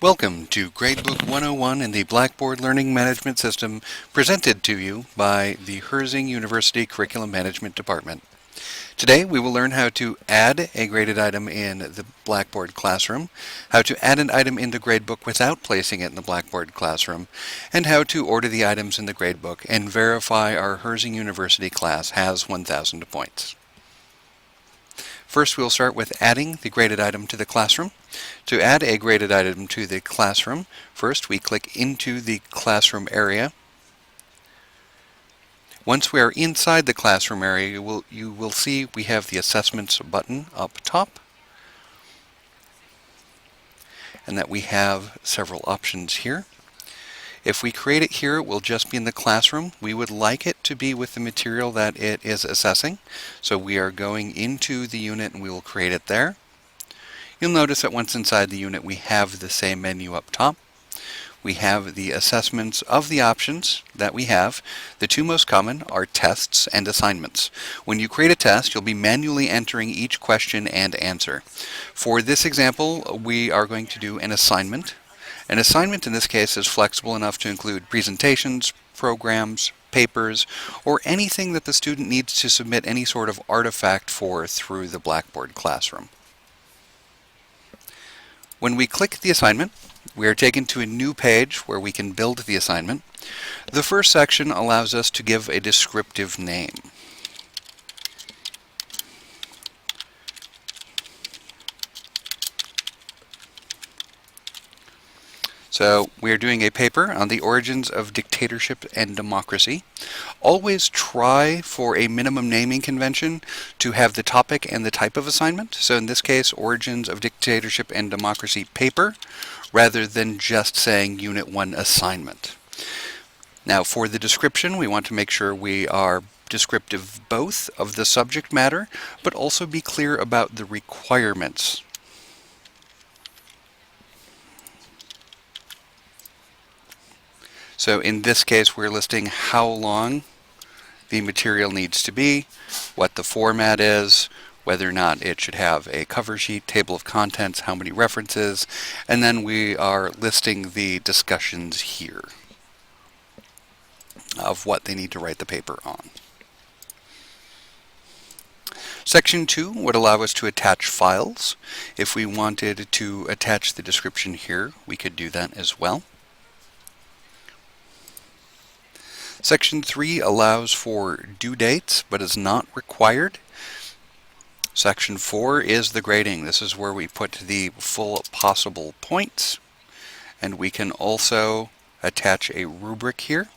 Welcome to Gradebook 101 in the Blackboard Learning Management System, presented to you by the Herzing University Curriculum Management Department. Today we will learn how to add a graded item in the Blackboard classroom, how to add an item in the gradebook without placing it in the Blackboard classroom, and how to order the items in the gradebook and verify our Herzing University class has 1,000 points. First, we'll start with adding the graded item to the classroom. To add a graded item to the classroom, first we click into the classroom area. Once we are inside the classroom area, you will see we have the Assessments button up top, and that we have several options here. If we create it here, it will just be in the classroom. We would like it to be with the material that it is assessing. So we are going into the unit and we will create it there. You'll notice that once inside the unit, we have the same menu up top. We have the assessments of the options that we have. The two most common are tests and assignments. When you create a test, you'll be manually entering each question and answer. For this example, we are going to do an assignment. An assignment in this case is flexible enough to include presentations, programs, papers, or anything that the student needs to submit any sort of artifact for through the Blackboard classroom. When we click the assignment, we are taken to a new page where we can build the assignment. The first section allows us to give a descriptive name. So we are doing a paper on the origins of dictatorship and democracy. Always try for a minimum naming convention to have the topic and the type of assignment. So in this case, Origins of Dictatorship and Democracy paper, rather than just saying Unit 1 assignment. Now for the description, we want to make sure we are descriptive both of the subject matter, but also be clear about the requirements. So in this case, we're listing how long the material needs to be, what the format is, whether or not it should have a cover sheet, table of contents, how many references, and then we are listing the discussions here of what they need to write the paper on. Section 2 would allow us to attach files. If we wanted to attach the description here, we could do that as well. Section 3 allows for due dates, but is not required. Section 4 is the grading. This is where we put the full possible points, and we can also attach a rubric here.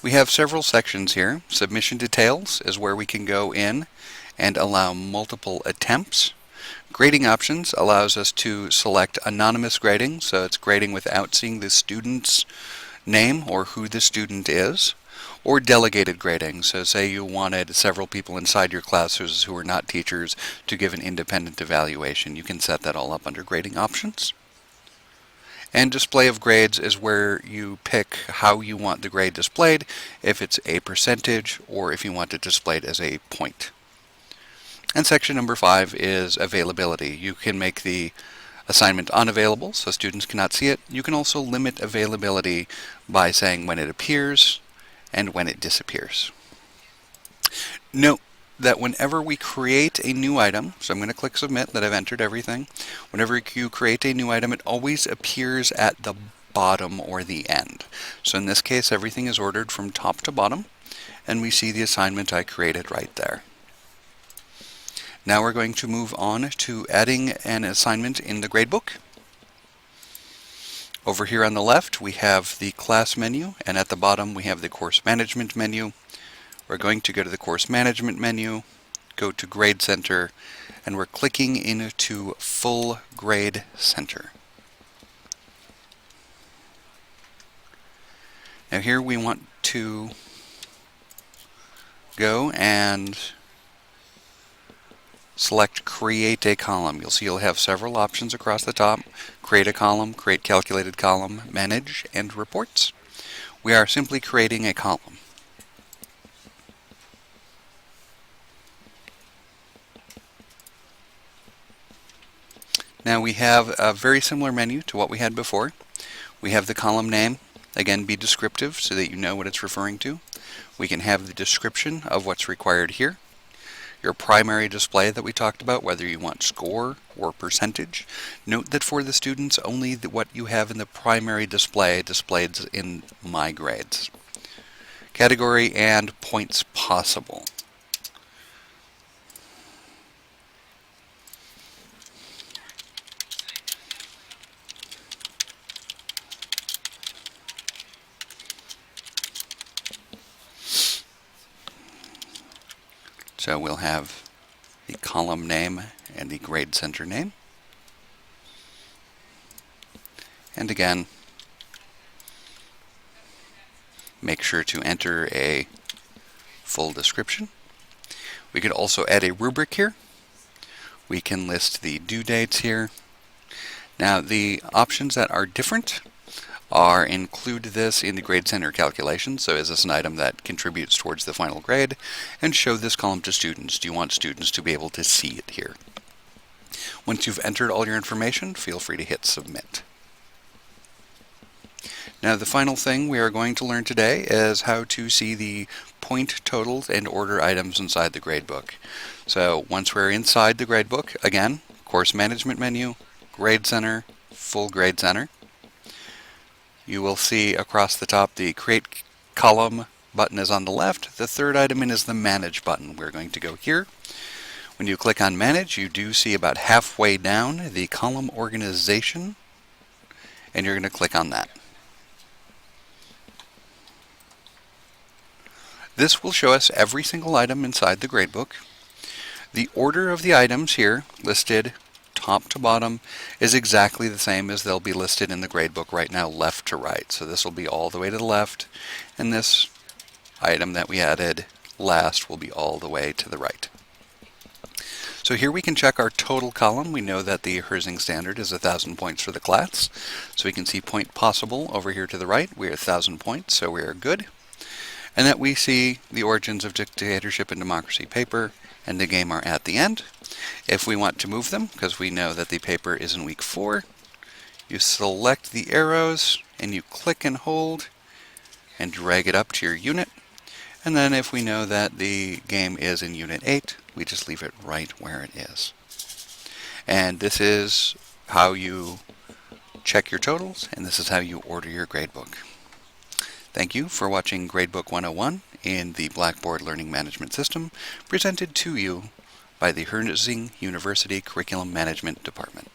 We have several sections here. Submission details is where we can go in and allow multiple attempts. Grading options allows us to select anonymous grading, so it's grading without seeing the student's name or who the student is, or delegated grading, so say you wanted several people inside your classes who are not teachers to give an independent evaluation. You can set that all up under grading options. And display of grades is where you pick how you want the grade displayed, if it's a percentage or if you want it displayed as a point. And section number 5 is availability. You can make the assignment unavailable so students cannot see it. You can also limit availability by saying when it appears and when it disappears. Note that whenever we create a new item, so I'm going to click submit that I've entered everything. Whenever you create a new item, it always appears at the bottom or the end. So in this case, everything is ordered from top to bottom, and we see the assignment I created right there. Now we're going to move on to adding an assignment in the gradebook. Over here on the left, we have the class menu, and at the bottom we have the course management menu. We're going to go to the course management menu, go to Grade Center, and we're clicking into Full Grade Center. Now here we want to go and select Create a Column. You'll see you'll have several options across the top. Create a column, Create Calculated Column, Manage, and Reports. We are simply creating a column. Now we have a very similar menu to what we had before. We have the column name, again be descriptive so that you know what it's referring to. We can have the description of what's required here. Your primary display that we talked about, whether you want score or percentage. Note that for the students, only what you have in the primary display displayed in My Grades. Category and points possible. So we'll have the column name and the grade center name. And again, make sure to enter a full description. We could also add a rubric here. We can list the due dates here. Now the options that are different are include this in the grade center calculation, so is this an item that contributes towards the final grade, and show this column to students. Do you want students to be able to see it here? Once you've entered all your information, feel free to hit submit. Now the final thing we are going to learn today is how to see the point totals and order items inside the gradebook. So once we're inside the gradebook, again, course management menu, grade center, full grade center. You will see across the top the create column button is on the left. The third item in is the manage button. We're going to go here. When you click on manage, you do see about halfway down the column organization, and you're going to click on that. This will show us every single item inside the gradebook. The order of the items here listed top to bottom is exactly the same as they'll be listed in the gradebook right now, left to right. So this will be all the way to the left, and this item that we added last will be all the way to the right. So here we can check our total column. We know that the Herzing standard is 1,000 points for the class. So we can see point possible over here to the right. We're 1,000 points, so we are good. And that we see the origins of dictatorship and democracy paper and the game are at the end. If we want to move them, because we know that the paper is in week 4, you select the arrows and you click and hold and drag it up to your unit. And then if we know that the game is in unit 8, we just leave it right where it is. And this is how you check your totals, and this is how you order your gradebook. Thank you for watching Gradebook 101 in the Blackboard Learning Management System, presented to you by the Herzing University Curriculum Management Department.